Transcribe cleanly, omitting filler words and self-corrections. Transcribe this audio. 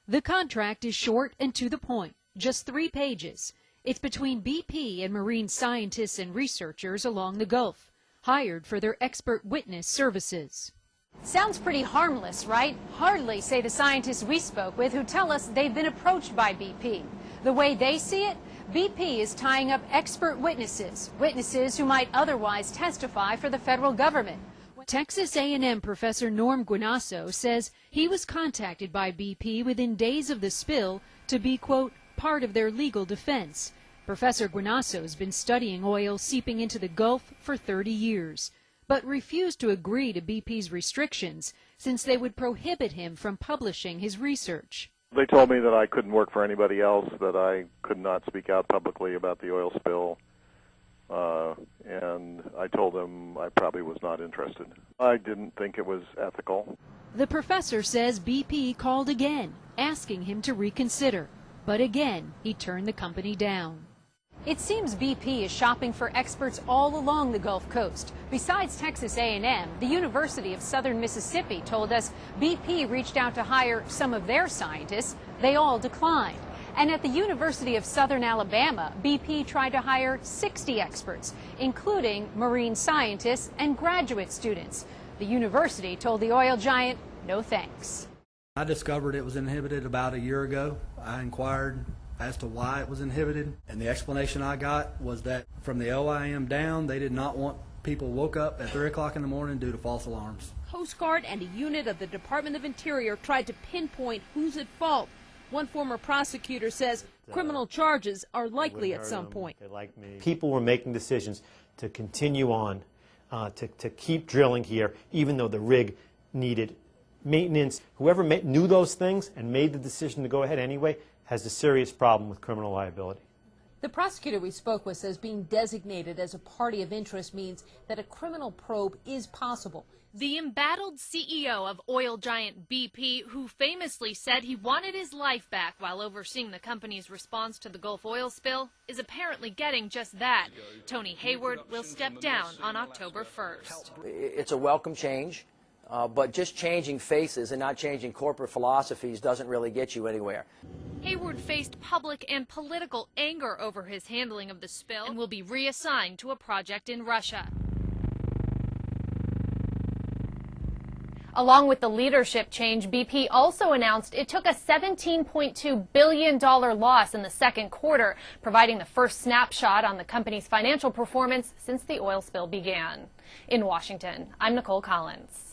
The contract is short and to the point, just 3 pages. It's between BP and marine scientists and researchers along the Gulf, hired for their expert witness services. Sounds pretty harmless, right? Hardly, say the scientists we spoke with, who tell us they've been approached by BP. The way they see it, BP is tying up expert witnesses who might otherwise testify for the federal government. Texas A&M professor Norm Guinasso says he was contacted by BP within days of the spill to be, quote, part of their legal defense. Professor Guinasso has been studying oil seeping into the Gulf for 30 years, but refused to agree to BP's restrictions since they would prohibit him from publishing his research. They told me that I couldn't work for anybody else, that I could not speak out publicly about the oil spill, and I told them I probably was not interested. I didn't think it was ethical. The professor says BP called again, asking him to reconsider, but again he turned the company down. It seems BP is shopping for experts all along the Gulf Coast. Besides Texas A&M, the University of Southern Mississippi told us BP reached out to hire some of their scientists. They all declined. And at the University of Southern Alabama, BP tried to hire 60 experts, including marine scientists and graduate students. The university told the oil giant, no thanks. I discovered it was inhibited about a year ago. I inquired as to why it was inhibited, and the explanation I got was that from the OIM down, they did not want people woke up at 3 o'clock in the morning due to false alarms. Coast Guard and a unit of the Department of Interior tried to pinpoint who's at fault. One former prosecutor says criminal charges are likely at some point. People were making decisions to continue on, to keep drilling here, even though the rig needed maintenance. Whoever knew those things and made the decision to go ahead anyway has a serious problem with criminal liability. The prosecutor we spoke with says being designated as a party of interest means that a criminal probe is possible. The embattled CEO of oil giant BP, who famously said he wanted his life back while overseeing the company's response to the Gulf oil spill, is apparently getting just that. Tony Hayward will step down on October 1st. It's a welcome change. But just changing faces and not changing corporate philosophies doesn't really get you anywhere. Hayward faced public and political anger over his handling of the spill and will be reassigned to a project in Russia. Along with the leadership change, BP also announced it took a $17.2 billion loss in the second quarter, providing the first snapshot on the company's financial performance since the oil spill began. In Washington, I'm Nicole Collins.